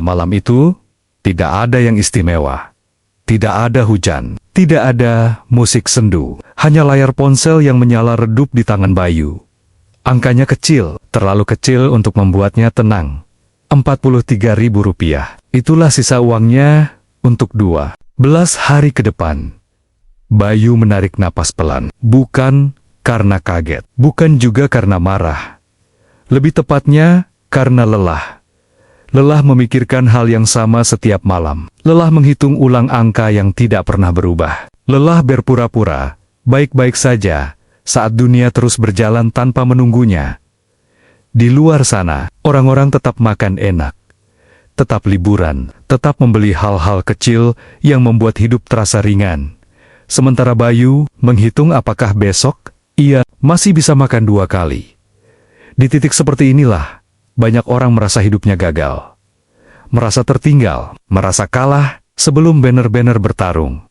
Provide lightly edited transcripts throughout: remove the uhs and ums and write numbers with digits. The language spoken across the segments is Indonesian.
Malam itu, tidak ada yang istimewa. Tidak ada hujan, tidak ada musik sendu, hanya layar ponsel yang menyala redup di tangan Bayu. Angkanya kecil, terlalu kecil untuk membuatnya tenang. Rp43.000. Itulah sisa uangnya untuk 12 hari ke depan. Bayu menarik napas pelan, bukan karena kaget, bukan juga karena marah. Lebih tepatnya, karena lelah. Lelah memikirkan hal yang sama setiap malam. Lelah menghitung ulang angka yang tidak pernah berubah. Lelah berpura-pura, baik-baik saja, saat dunia terus berjalan tanpa menunggunya. Di luar sana, orang-orang tetap makan enak. Tetap liburan, tetap membeli hal-hal kecil yang membuat hidup terasa ringan. Sementara Bayu menghitung apakah besok ia masih bisa makan 2 kali. Di titik seperti inilah, banyak orang merasa hidupnya gagal. Merasa tertinggal, merasa kalah sebelum benar-benar bertarung.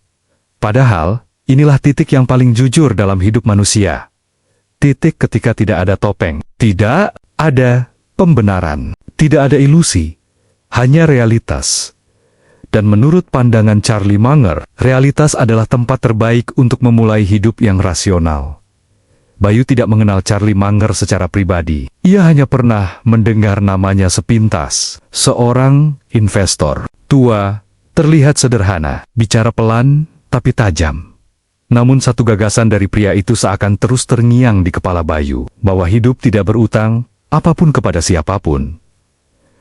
Padahal, inilah titik yang paling jujur dalam hidup manusia. Titik ketika tidak ada topeng, tidak ada pembenaran, tidak ada ilusi, hanya realitas. Dan menurut pandangan Charlie Munger, realitas adalah tempat terbaik untuk memulai hidup yang rasional. Bayu tidak mengenal Charlie Munger secara pribadi. Ia hanya pernah mendengar namanya sepintas. Seorang investor tua, terlihat sederhana, bicara pelan tapi tajam. Namun satu gagasan dari pria itu seakan terus terngiang di kepala Bayu, bahwa hidup tidak berutang apapun kepada siapapun.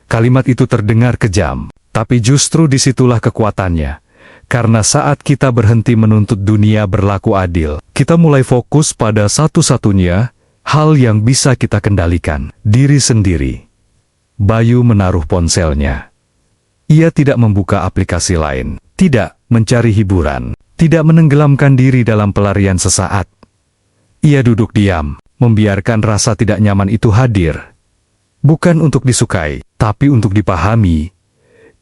Kalimat itu terdengar kejam, tapi justru disitulah kekuatannya. Karena saat kita berhenti menuntut dunia berlaku adil, kita mulai fokus pada satu-satunya hal yang bisa kita kendalikan, diri sendiri. Bayu menaruh ponselnya. Ia tidak membuka aplikasi lain, tidak mencari hiburan, tidak menenggelamkan diri dalam pelarian sesaat. Ia duduk diam, membiarkan rasa tidak nyaman itu hadir. Bukan untuk disukai, tapi untuk dipahami.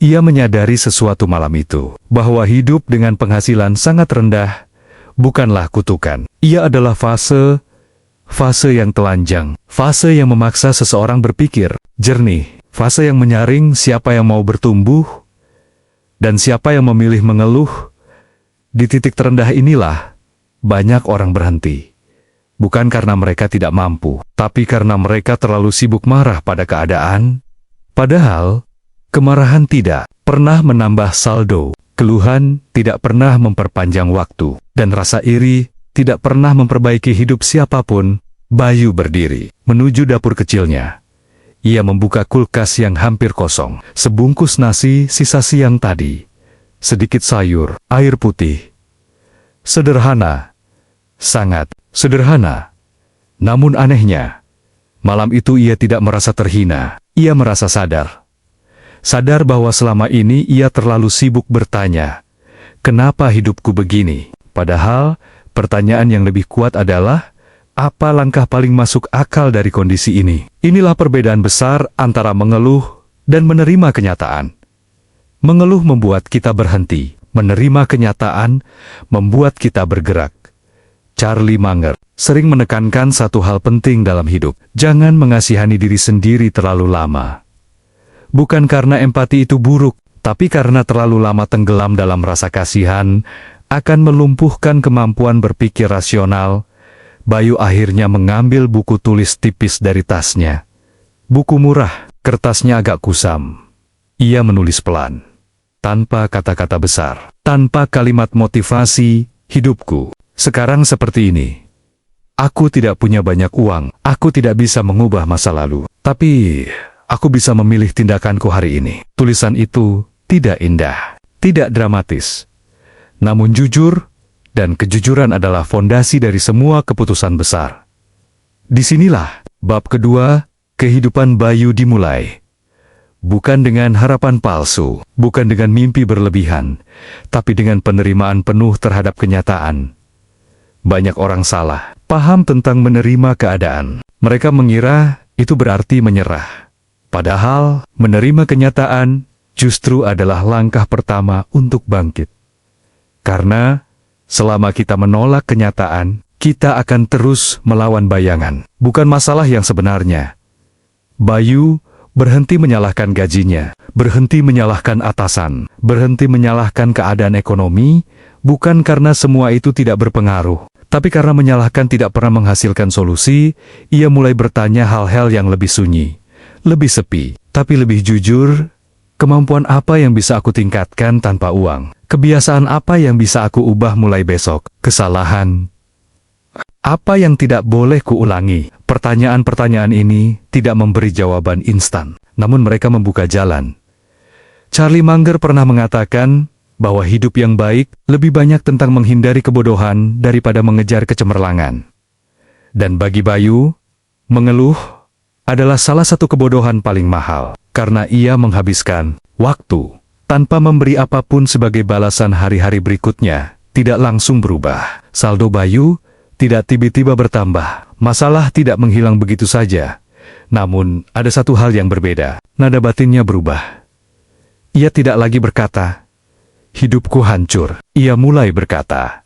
Ia menyadari sesuatu malam itu, bahwa hidup dengan penghasilan sangat rendah bukanlah kutukan. Ia adalah fase yang telanjang, fase yang memaksa seseorang berpikir jernih, fase yang menyaring siapa yang mau bertumbuh dan siapa yang memilih mengeluh. Di titik terendah inilah banyak orang berhenti. Bukan karena mereka tidak mampu, tapi karena mereka terlalu sibuk marah pada keadaan. Padahal kemarahan tidak pernah menambah saldo, keluhan tidak pernah memperpanjang waktu, dan rasa iri tidak pernah memperbaiki hidup siapapun. Bayu berdiri, menuju dapur kecilnya. Ia membuka kulkas yang hampir kosong, sebungkus nasi sisa siang tadi, sedikit sayur, air putih. Sederhana, sangat sederhana. Namun anehnya, malam itu ia tidak merasa terhina, ia merasa sadar. Sadar bahwa selama ini ia terlalu sibuk bertanya, kenapa hidupku begini? Padahal, pertanyaan yang lebih kuat adalah, apa langkah paling masuk akal dari kondisi ini? Inilah perbedaan besar antara mengeluh dan menerima kenyataan. Mengeluh membuat kita berhenti, menerima kenyataan membuat kita bergerak. Charlie Munger sering menekankan satu hal penting dalam hidup, jangan mengasihani diri sendiri terlalu lama. Bukan karena empati itu buruk, tapi karena terlalu lama tenggelam dalam rasa kasihan, akan melumpuhkan kemampuan berpikir rasional. Bayu akhirnya mengambil buku tulis tipis dari tasnya. Buku murah, kertasnya agak kusam. Ia menulis pelan, tanpa kata-kata besar, tanpa kalimat motivasi. Hidupku sekarang seperti ini. Aku tidak punya banyak uang, aku tidak bisa mengubah masa lalu, tapi aku bisa memilih tindakanku hari ini. Tulisan itu tidak indah, tidak dramatis, namun jujur, dan kejujuran adalah fondasi dari semua keputusan besar. Disinilah bab kedua, kehidupan Bayu dimulai. Bukan dengan harapan palsu, bukan dengan mimpi berlebihan, tapi dengan penerimaan penuh terhadap kenyataan. Banyak orang salah paham tentang menerima keadaan. Mereka mengira itu berarti menyerah. Padahal, menerima kenyataan justru adalah langkah pertama untuk bangkit. Karena, selama kita menolak kenyataan, kita akan terus melawan bayangan. Bukan masalah yang sebenarnya. Bayu Berhenti menyalahkan gajinya, berhenti menyalahkan atasan, berhenti menyalahkan keadaan ekonomi, bukan karena semua itu tidak berpengaruh, tapi karena menyalahkan tidak pernah menghasilkan solusi. Ia mulai bertanya hal-hal yang lebih sunyi, lebih sepi, tapi lebih jujur. Kemampuan apa yang bisa aku tingkatkan tanpa uang? Kebiasaan apa yang bisa aku ubah mulai besok? Kesalahan apa yang tidak boleh kuulangi? Pertanyaan-pertanyaan ini tidak memberi jawaban instan, namun mereka membuka jalan. Charlie Munger pernah mengatakan bahwa hidup yang baik lebih banyak tentang menghindari kebodohan daripada mengejar kecemerlangan. Dan bagi Bayu, mengeluh adalah salah satu kebodohan paling mahal, karena ia menghabiskan waktu tanpa memberi apapun sebagai balasan. Hari-hari berikutnya tidak langsung berubah. Saldo Bayu tidak tiba-tiba bertambah. Masalah tidak menghilang begitu saja. Namun, ada satu hal yang berbeda. Nada batinnya berubah. Ia tidak lagi berkata, "Hidupku hancur." Ia mulai berkata,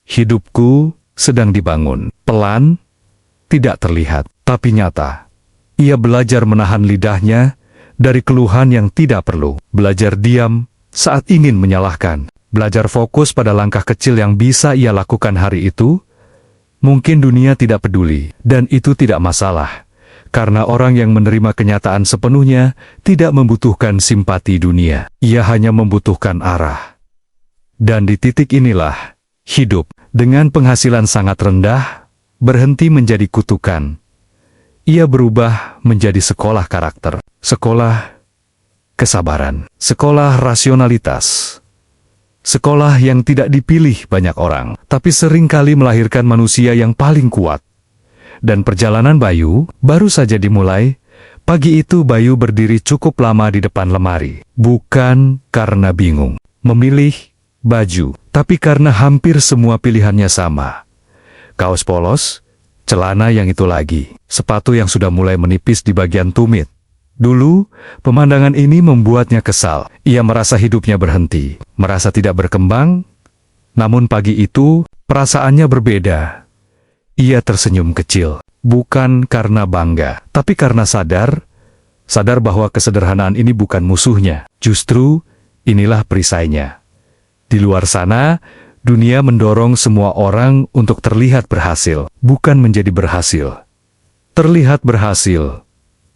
"Hidupku sedang dibangun." Pelan, tidak terlihat, tapi nyata. Ia belajar menahan lidahnya dari keluhan yang tidak perlu. Belajar diam saat ingin menyalahkan. Belajar fokus pada langkah kecil yang bisa ia lakukan hari itu. Mungkin dunia tidak peduli, dan itu tidak masalah. Karena orang yang menerima kenyataan sepenuhnya tidak membutuhkan simpati dunia. Ia hanya membutuhkan arah. Dan di titik inilah, hidup dengan penghasilan sangat rendah berhenti menjadi kutukan. Ia berubah menjadi sekolah karakter, sekolah kesabaran, sekolah rasionalitas. Sekolah yang tidak dipilih banyak orang, tapi seringkali melahirkan manusia yang paling kuat. Dan perjalanan Bayu baru saja dimulai. Pagi itu Bayu berdiri cukup lama di depan lemari. Bukan karena bingung memilih baju, tapi karena hampir semua pilihannya sama. Kaos polos, celana yang itu lagi, sepatu yang sudah mulai menipis di bagian tumit. Dulu, pemandangan ini membuatnya kesal. Ia merasa hidupnya berhenti, merasa tidak berkembang. Namun pagi itu, perasaannya berbeda. Ia tersenyum kecil, bukan karena bangga, tapi karena sadar bahwa kesederhanaan ini bukan musuhnya. Justru, inilah perisainya. Di luar sana, dunia mendorong semua orang untuk terlihat berhasil, bukan menjadi berhasil. Terlihat berhasil.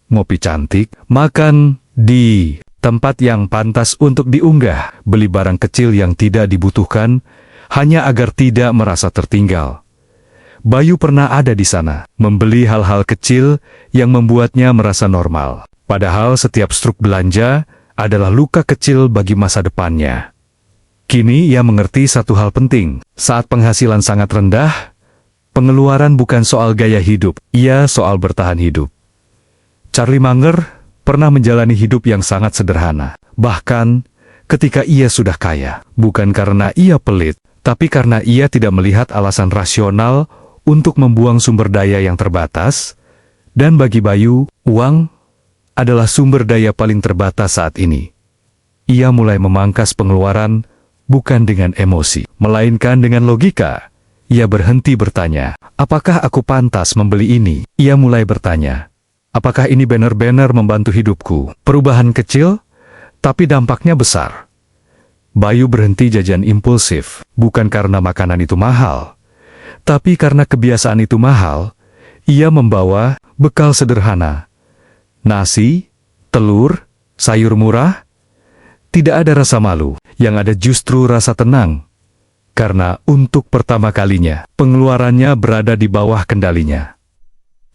Ngopi cantik, makan di tempat yang pantas untuk diunggah, beli barang kecil yang tidak dibutuhkan, hanya agar tidak merasa tertinggal. Bayu pernah ada di sana, membeli hal-hal kecil yang membuatnya merasa normal. Padahal setiap struk belanja adalah luka kecil bagi masa depannya. Kini ia mengerti satu hal penting, saat penghasilan sangat rendah, pengeluaran bukan soal gaya hidup, ia soal bertahan hidup. Charlie Munger pernah menjalani hidup yang sangat sederhana, bahkan ketika ia sudah kaya, bukan karena ia pelit, tapi karena ia tidak melihat alasan rasional untuk membuang sumber daya yang terbatas. Dan bagi Bayu, uang adalah sumber daya paling terbatas saat ini. Ia mulai memangkas pengeluaran bukan dengan emosi, melainkan dengan logika. Ia berhenti bertanya, "Apakah aku pantas membeli ini?" Ia mulai bertanya, "Apakah ini benar-benar membantu hidupku?" Perubahan kecil, tapi dampaknya besar. Bayu berhenti jajan impulsif, bukan karena makanan itu mahal, tapi karena kebiasaan itu mahal. Ia membawa bekal sederhana. Nasi, telur, sayur murah. Tidak ada rasa malu, yang ada justru rasa tenang. Karena untuk pertama kalinya, pengeluarannya berada di bawah kendalinya.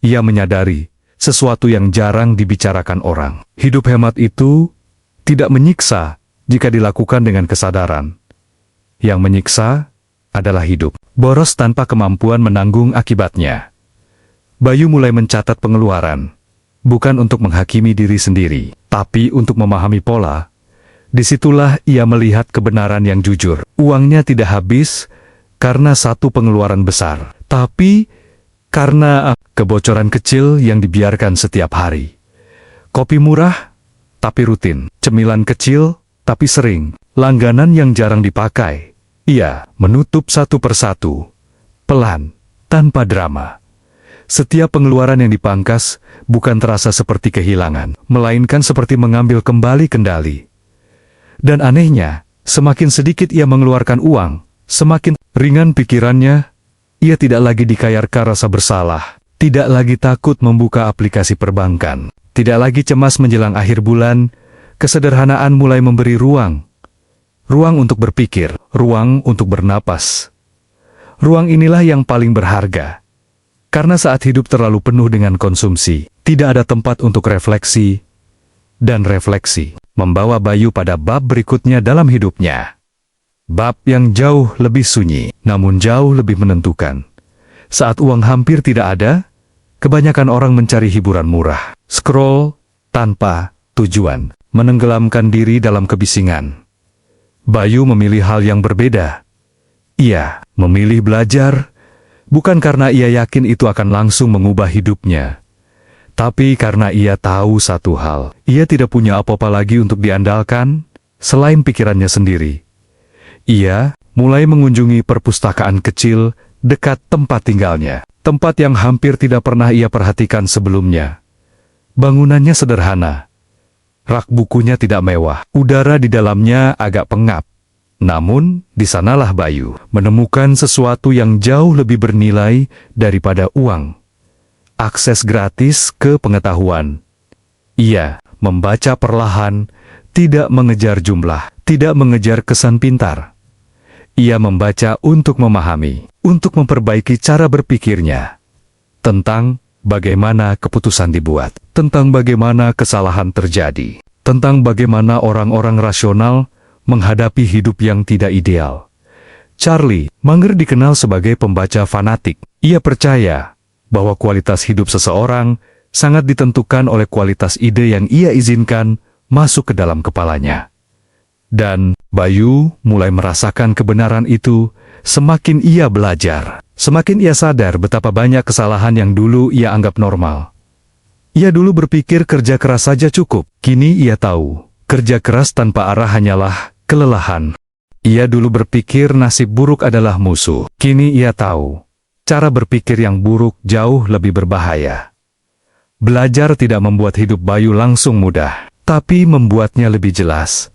Ia menyadari sesuatu yang jarang dibicarakan orang. Hidup hemat itu tidak menyiksa jika dilakukan dengan kesadaran. Yang menyiksa adalah hidup boros tanpa kemampuan menanggung akibatnya. Bayu mulai mencatat pengeluaran, bukan untuk menghakimi diri sendiri, tapi untuk memahami pola. Disitulah ia melihat kebenaran yang jujur. Uangnya tidak habis karena satu pengeluaran besar, tapi karena kebocoran kecil yang dibiarkan setiap hari. Kopi murah, tapi rutin. Cemilan kecil, tapi sering. Langganan yang jarang dipakai. Ia menutup satu persatu, pelan, tanpa drama. Setiap pengeluaran yang dipangkas bukan terasa seperti kehilangan, melainkan seperti mengambil kembali kendali. Dan anehnya, semakin sedikit ia mengeluarkan uang, semakin ringan pikirannya. Ia tidak lagi dikayarkan rasa bersalah, tidak lagi takut membuka aplikasi perbankan, tidak lagi cemas menjelang akhir bulan. Kesederhanaan mulai memberi ruang untuk berpikir, ruang untuk bernapas. Ruang inilah yang paling berharga. Karena saat hidup terlalu penuh dengan konsumsi, tidak ada tempat untuk refleksi, dan refleksi membawa Bayu pada bab berikutnya dalam hidupnya. Bab yang jauh lebih sunyi, namun jauh lebih menentukan. Saat uang hampir tidak ada, kebanyakan orang mencari hiburan murah, scroll tanpa tujuan, menenggelamkan diri dalam kebisingan. Bayu memilih hal yang berbeda. Ia memilih belajar, bukan karena ia yakin itu akan langsung mengubah hidupnya, tapi karena ia tahu satu hal, ia tidak punya apa-apa lagi untuk diandalkan selain pikirannya sendiri. Ia mulai mengunjungi perpustakaan kecil dekat tempat tinggalnya, tempat yang hampir tidak pernah ia perhatikan sebelumnya. Bangunannya sederhana, rak bukunya tidak mewah, udara di dalamnya agak pengap. Namun, di sanalah Bayu menemukan sesuatu yang jauh lebih bernilai daripada uang. Akses gratis ke pengetahuan. Ia membaca perlahan, tidak mengejar jumlah, tidak mengejar kesan pintar. Ia membaca untuk memahami, untuk memperbaiki cara berpikirnya. Tentang bagaimana keputusan dibuat, tentang bagaimana kesalahan terjadi, tentang bagaimana orang-orang rasional menghadapi hidup yang tidak ideal. Charlie Munger dikenal sebagai pembaca fanatik. Ia percaya bahwa kualitas hidup seseorang sangat ditentukan oleh kualitas ide yang ia izinkan masuk ke dalam kepalanya. Dan Bayu mulai merasakan kebenaran itu semakin ia belajar. Semakin ia sadar betapa banyak kesalahan yang dulu ia anggap normal. Ia dulu berpikir kerja keras saja cukup. Kini ia tahu, kerja keras tanpa arah hanyalah kelelahan. Ia dulu berpikir nasib buruk adalah musuh. Kini ia tahu, cara berpikir yang buruk jauh lebih berbahaya. Belajar tidak membuat hidup Bayu langsung mudah, tapi membuatnya lebih jelas.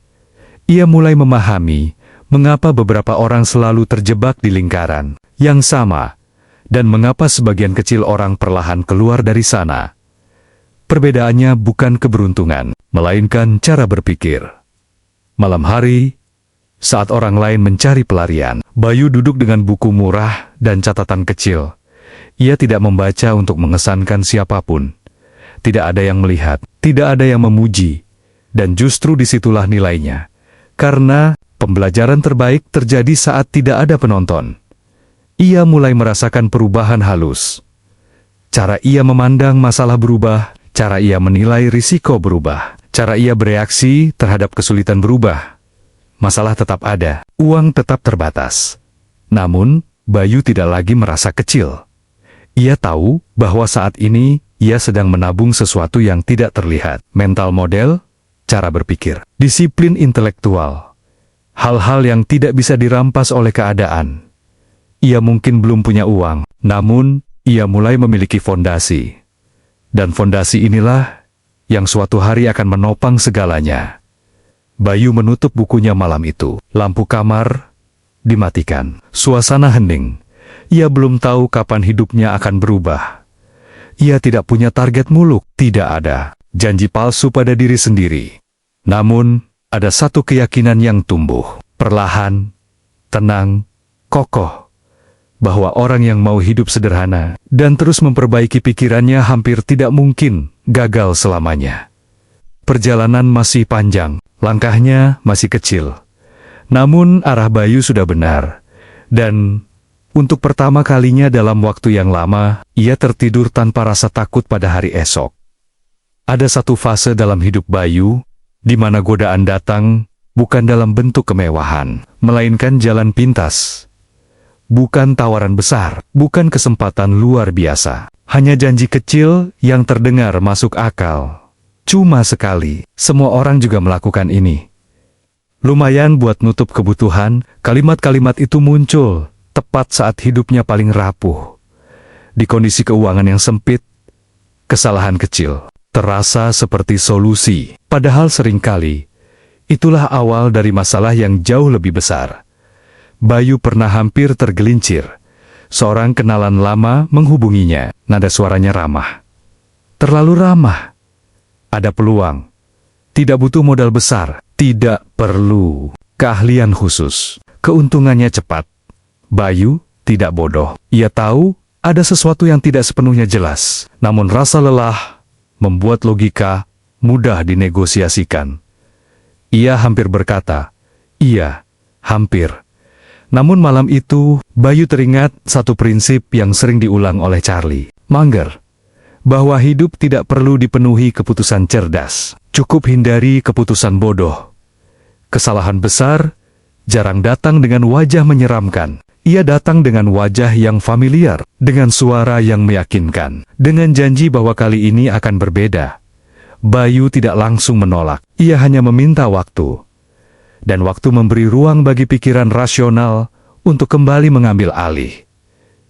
Ia mulai memahami mengapa beberapa orang selalu terjebak di lingkaran yang sama, dan mengapa sebagian kecil orang perlahan keluar dari sana. Perbedaannya bukan keberuntungan, melainkan cara berpikir. Malam hari, saat orang lain mencari pelarian, Bayu duduk dengan buku murah dan catatan kecil. Ia tidak membaca untuk mengesankan siapapun. Tidak ada yang melihat, tidak ada yang memuji, dan justru disitulah nilainya. Karena pembelajaran terbaik terjadi saat tidak ada penonton. Ia mulai merasakan perubahan halus. Cara ia memandang masalah berubah, cara ia menilai risiko berubah. Cara ia bereaksi terhadap kesulitan berubah. Masalah tetap ada, uang tetap terbatas. Namun, Bayu tidak lagi merasa kecil. Ia tahu bahwa saat ini ia sedang menabung sesuatu yang tidak terlihat. Mental model, cara berpikir, disiplin intelektual. Hal-hal yang tidak bisa dirampas oleh keadaan. Ia mungkin belum punya uang, namun ia mulai memiliki fondasi. Dan fondasi inilah yang suatu hari akan menopang segalanya. Bayu menutup bukunya malam itu. Lampu kamar dimatikan. Suasana hening. Ia belum tahu kapan hidupnya akan berubah. Ia tidak punya target muluk. Tidak ada janji palsu pada diri sendiri. Namun, ada satu keyakinan yang tumbuh. Perlahan, tenang, kokoh. Bahwa orang yang mau hidup sederhana dan terus memperbaiki pikirannya hampir tidak mungkin gagal selamanya. Perjalanan masih panjang, langkahnya masih kecil. Namun arah Bayu sudah benar. Dan untuk pertama kalinya dalam waktu yang lama, ia tertidur tanpa rasa takut pada hari esok. Ada satu fase dalam hidup Bayu, di mana godaan datang bukan dalam bentuk kemewahan, melainkan jalan pintas. Bukan tawaran besar, bukan kesempatan luar biasa. Hanya janji kecil yang terdengar masuk akal. Cuma sekali, semua orang juga melakukan ini. Lumayan buat nutup kebutuhan, kalimat-kalimat itu muncul tepat saat hidupnya paling rapuh. Di kondisi keuangan yang sempit, kesalahan kecil terasa seperti solusi. Padahal seringkali, itulah awal dari masalah yang jauh lebih besar. Bayu pernah hampir tergelincir. Seorang kenalan lama menghubunginya. Nada suaranya ramah. Terlalu ramah. Ada peluang. Tidak butuh modal besar. Tidak perlu keahlian khusus. Keuntungannya cepat. Bayu tidak bodoh. Ia tahu ada sesuatu yang tidak sepenuhnya jelas. Namun rasa lelah membuat logika mudah dinegosiasikan. Ia hampir berkata, "Iya, hampir." Namun malam itu, Bayu teringat satu prinsip yang sering diulang oleh Charlie Munger, bahwa hidup tidak perlu dipenuhi keputusan cerdas. Cukup hindari keputusan bodoh. Kesalahan besar jarang datang dengan wajah menyeramkan. Ia datang dengan wajah yang familiar, dengan suara yang meyakinkan, dengan janji bahwa kali ini akan berbeda. Bayu tidak langsung menolak, ia hanya meminta waktu. Dan waktu memberi ruang bagi pikiran rasional untuk kembali mengambil alih.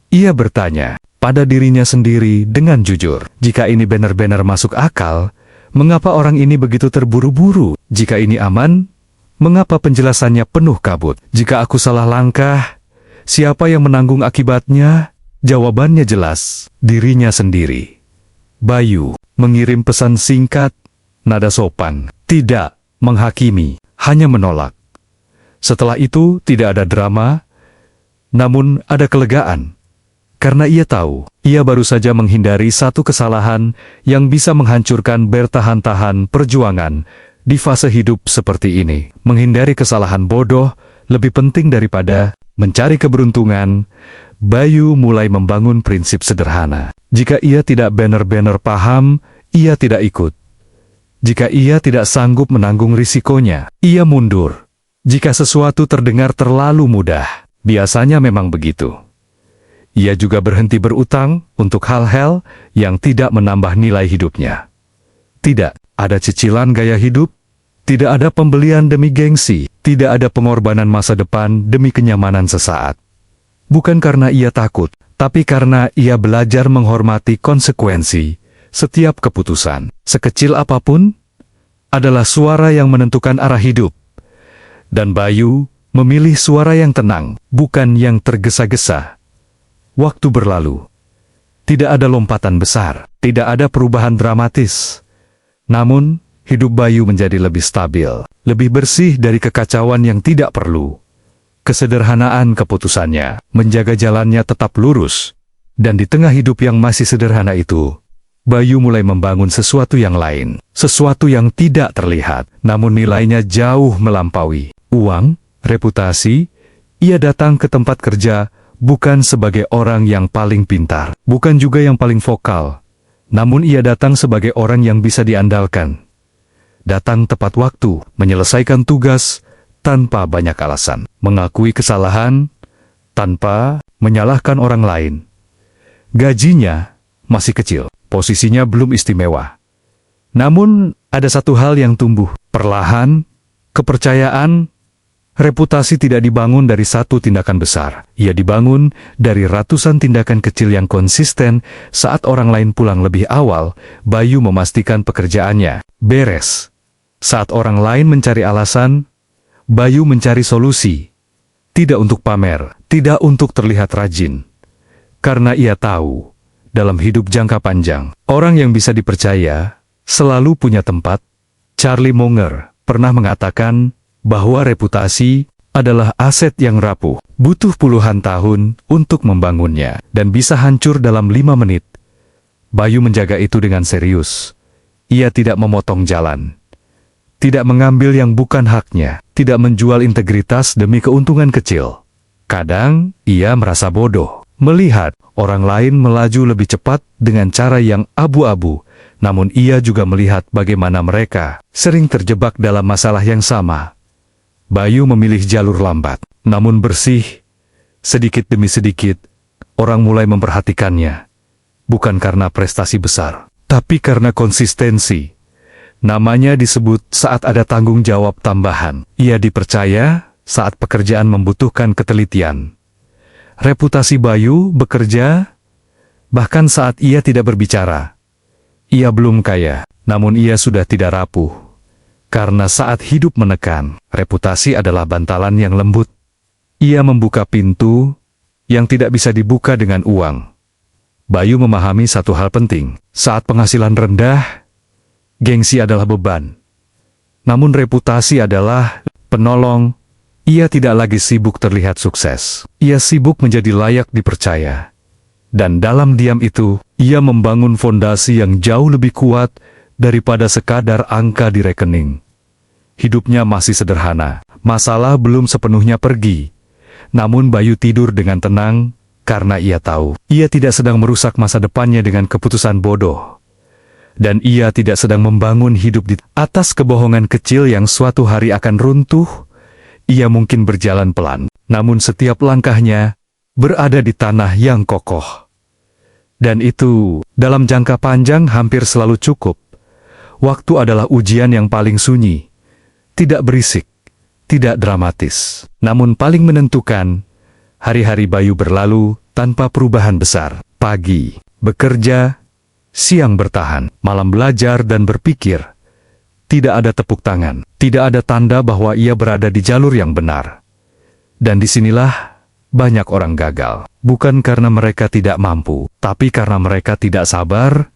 Ia bertanya pada dirinya sendiri dengan jujur, jika ini benar-benar masuk akal, mengapa orang ini begitu terburu-buru? Jika ini aman, mengapa penjelasannya penuh kabut? Jika aku salah langkah, siapa yang menanggung akibatnya? Jawabannya jelas, dirinya sendiri. Bayu mengirim pesan singkat, nada sopan, tidak menghakimi, hanya menolak. Setelah itu tidak ada drama, namun ada kelegaan. Karena ia tahu, ia baru saja menghindari satu kesalahan yang bisa menghancurkan bertahan-tahan perjuangan di fase hidup seperti ini. Menghindari kesalahan bodoh lebih penting daripada mencari keberuntungan. Bayu mulai membangun prinsip sederhana. Jika ia tidak benar-benar paham, ia tidak ikut. Jika ia tidak sanggup menanggung risikonya, ia mundur. Jika sesuatu terdengar terlalu mudah, biasanya memang begitu. Ia juga berhenti berutang untuk hal-hal yang tidak menambah nilai hidupnya. Tidak ada cicilan gaya hidup, tidak ada pembelian demi gengsi, tidak ada pengorbanan masa depan demi kenyamanan sesaat. Bukan karena ia takut, tapi karena ia belajar menghormati konsekuensi. Setiap keputusan, sekecil apapun, adalah suara yang menentukan arah hidup. Dan Bayu memilih suara yang tenang, bukan yang tergesa-gesa. Waktu berlalu. Tidak ada lompatan besar, tidak ada perubahan dramatis. Namun, hidup Bayu menjadi lebih stabil, lebih bersih dari kekacauan yang tidak perlu. Kesederhanaan keputusannya, menjaga jalannya tetap lurus. Dan di tengah hidup yang masih sederhana itu, Bayu mulai membangun sesuatu yang lain. Sesuatu yang tidak terlihat, namun nilainya jauh melampaui uang, reputasi. Ia datang ke tempat kerja bukan sebagai orang yang paling pintar, bukan juga yang paling vokal. Namun ia datang sebagai orang yang bisa diandalkan. Datang tepat waktu, menyelesaikan tugas tanpa banyak alasan, mengakui kesalahan tanpa menyalahkan orang lain. Gajinya masih kecil, posisinya belum istimewa. Namun ada satu hal yang tumbuh perlahan, kepercayaan. Reputasi tidak dibangun dari satu tindakan besar, ia dibangun dari ratusan tindakan kecil yang konsisten. Saat orang lain pulang lebih awal, Bayu memastikan pekerjaannya beres. Saat orang lain mencari alasan, Bayu mencari solusi. Tidak untuk pamer, tidak untuk terlihat rajin. Karena ia tahu, dalam hidup jangka panjang, orang yang bisa dipercaya selalu punya tempat. Charlie Munger pernah mengatakan bahwa reputasi adalah aset yang rapuh, butuh puluhan tahun untuk membangunnya, dan bisa hancur dalam 5 menit. Bayu menjaga itu dengan serius. Ia tidak memotong jalan, tidak mengambil yang bukan haknya, tidak menjual integritas demi keuntungan kecil. Kadang, ia merasa bodoh, melihat orang lain melaju lebih cepat dengan cara yang abu-abu, namun ia juga melihat bagaimana mereka sering terjebak dalam masalah yang sama. Bayu memilih jalur lambat, namun bersih. Sedikit demi sedikit, orang mulai memperhatikannya. Bukan karena prestasi besar, tapi karena konsistensi. Namanya disebut saat ada tanggung jawab tambahan. Ia dipercaya saat pekerjaan membutuhkan ketelitian. Reputasi Bayu bekerja Bahkan saat ia tidak berbicara, ia belum kaya, namun ia sudah tidak rapuh. Karena saat hidup menekan, reputasi adalah bantalan yang lembut. Ia membuka pintu yang tidak bisa dibuka dengan uang. Bayu memahami satu hal penting, saat penghasilan rendah, gengsi adalah beban. Namun reputasi adalah penolong. Ia tidak lagi sibuk terlihat sukses. Ia sibuk menjadi layak dipercaya. Dan dalam diam itu, ia membangun fondasi yang jauh lebih kuat daripada sekadar angka di rekening. Hidupnya masih sederhana, masalah belum sepenuhnya pergi. Namun Bayu tidur dengan tenang, karena ia tahu, ia tidak sedang merusak masa depannya dengan keputusan bodoh. Dan ia tidak sedang membangun hidup di atas kebohongan kecil yang suatu hari akan runtuh. Ia mungkin berjalan pelan, namun setiap langkahnya berada di tanah yang kokoh. Dan itu, dalam jangka panjang hampir selalu cukup. Waktu adalah ujian yang paling sunyi. Tidak berisik, tidak dramatis, namun paling menentukan. Hari-hari Bayu berlalu tanpa perubahan besar. Pagi, bekerja, siang bertahan, malam belajar dan berpikir. Tidak ada tepuk tangan, tidak ada tanda bahwa ia berada di jalur yang benar. Dan disinilah banyak orang gagal. Bukan karena mereka tidak mampu, tapi karena mereka tidak sabar.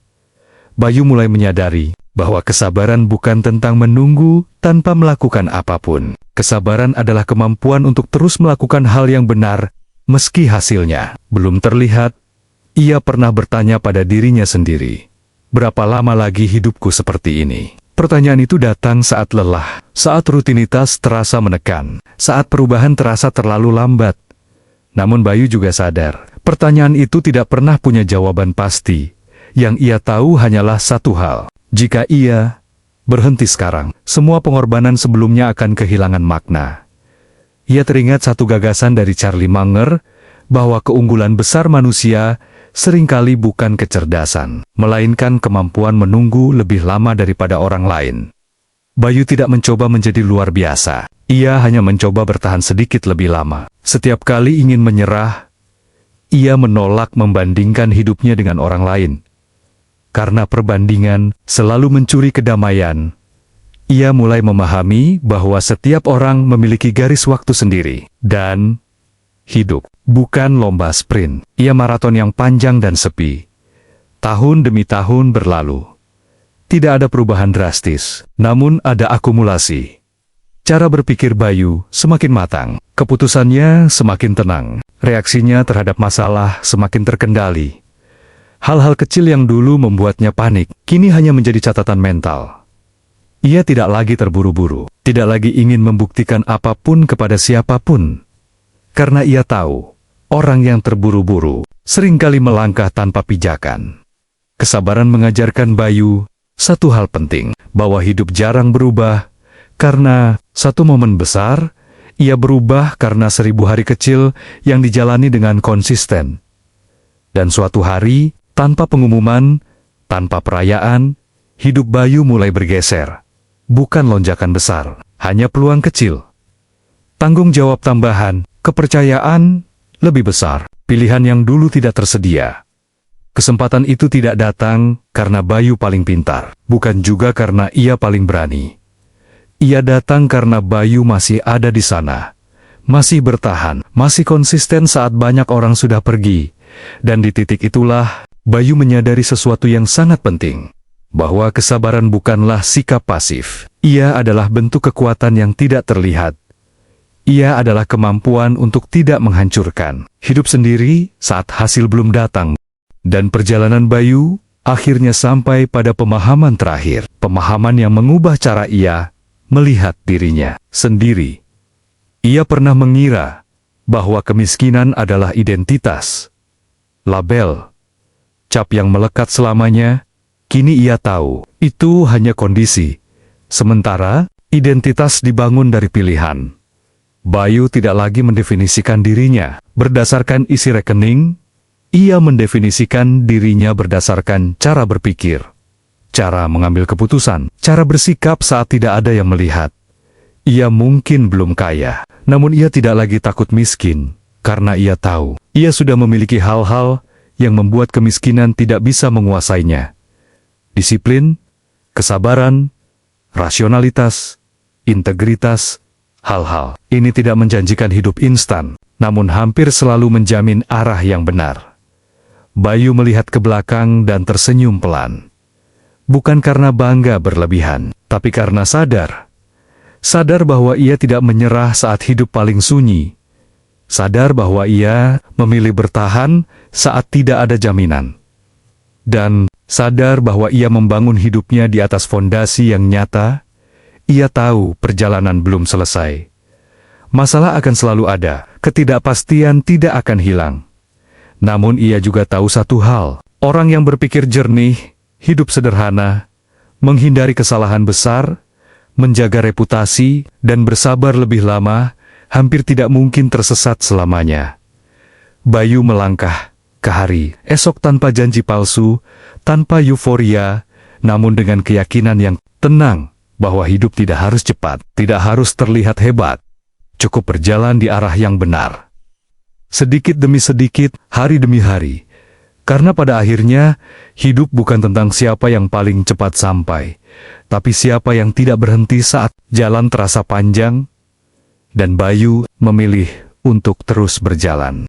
Bayu mulai menyadari bahwa kesabaran bukan tentang menunggu tanpa melakukan apapun. Kesabaran adalah kemampuan untuk terus melakukan hal yang benar, meski hasilnya belum terlihat. Ia pernah bertanya pada dirinya sendiri, berapa lama lagi hidupku seperti ini? Pertanyaan itu datang saat lelah, saat rutinitas terasa menekan, saat perubahan terasa terlalu lambat. Namun Bayu juga sadar, pertanyaan itu tidak pernah punya jawaban pasti. Yang ia tahu hanyalah satu hal, jika ia berhenti sekarang, semua pengorbanan sebelumnya akan kehilangan makna. Ia teringat satu gagasan dari Charlie Munger, bahwa keunggulan besar manusia seringkali bukan kecerdasan, melainkan kemampuan menunggu lebih lama daripada orang lain. Bayu tidak mencoba menjadi luar biasa. Ia hanya mencoba bertahan sedikit lebih lama. Setiap kali ingin menyerah, ia menolak membandingkan hidupnya dengan orang lain. Karena perbandingan selalu mencuri kedamaian, ia mulai memahami bahwa setiap orang memiliki garis waktu sendiri. Dan hidup bukan lomba sprint, ia maraton yang panjang dan sepi. Tahun demi tahun berlalu. Tidak ada perubahan drastis, namun ada akumulasi. Cara berpikir Bayu semakin matang, keputusannya semakin tenang, reaksinya terhadap masalah semakin terkendali. Hal-hal kecil yang dulu membuatnya panik, kini hanya menjadi catatan mental. Ia tidak lagi terburu-buru, tidak lagi ingin membuktikan apapun kepada siapapun. Karena ia tahu, orang yang terburu-buru seringkali melangkah tanpa pijakan. Kesabaran mengajarkan Bayu satu hal penting, bahwa hidup jarang berubah karena satu momen besar. Ia berubah karena 1000 hari kecil yang dijalani dengan konsisten. Dan suatu hari, tanpa pengumuman, tanpa perayaan, hidup Bayu mulai bergeser. Bukan lonjakan besar, hanya peluang kecil. Tanggung jawab tambahan, kepercayaan lebih besar, pilihan yang dulu tidak tersedia. Kesempatan itu tidak datang karena Bayu paling pintar, bukan juga karena ia paling berani. Ia datang karena Bayu masih ada di sana, masih bertahan, masih konsisten saat banyak orang sudah pergi. Dan di titik itulah, Bayu menyadari sesuatu yang sangat penting, bahwa kesabaran bukanlah sikap pasif. Ia adalah bentuk kekuatan yang tidak terlihat. Ia adalah kemampuan untuk tidak menghancurkan hidup sendiri saat hasil belum datang. Dan perjalanan Bayu akhirnya sampai pada pemahaman terakhir, pemahaman yang mengubah cara ia melihat dirinya sendiri. Ia pernah mengira bahwa kemiskinan adalah identitas, label, cap yang melekat selamanya. Kini ia tahu, itu hanya kondisi. Sementara, identitas dibangun dari pilihan. Bayu tidak lagi mendefinisikan dirinya berdasarkan isi rekening. Ia mendefinisikan dirinya berdasarkan cara berpikir, cara mengambil keputusan, cara bersikap saat tidak ada yang melihat. Ia mungkin belum kaya, namun ia tidak lagi takut miskin, karena ia tahu, ia sudah memiliki hal-hal yang membuat kemiskinan tidak bisa menguasainya. Disiplin, kesabaran, rasionalitas, integritas, hal-hal ini tidak menjanjikan hidup instan, namun hampir selalu menjamin arah yang benar. Bayu melihat ke belakang dan tersenyum pelan. Bukan karena bangga berlebihan, tapi karena sadar bahwa ia tidak menyerah saat hidup paling sunyi. Sadar bahwa ia memilih bertahan saat tidak ada jaminan. Dan sadar bahwa ia membangun hidupnya di atas fondasi yang nyata. Ia tahu perjalanan belum selesai. Masalah akan selalu ada, ketidakpastian tidak akan hilang. Namun ia juga tahu satu hal, orang yang berpikir jernih, hidup sederhana, menghindari kesalahan besar, menjaga reputasi, dan bersabar lebih lama, hampir tidak mungkin tersesat selamanya. Bayu melangkah ke hari esok tanpa janji palsu, tanpa euforia, namun dengan keyakinan yang tenang bahwa hidup tidak harus cepat, tidak harus terlihat hebat, cukup berjalan di arah yang benar. Sedikit demi sedikit, hari demi hari. Karena pada akhirnya, hidup bukan tentang siapa yang paling cepat sampai, tapi siapa yang tidak berhenti saat jalan terasa panjang, dan Bayu memilih untuk terus berjalan.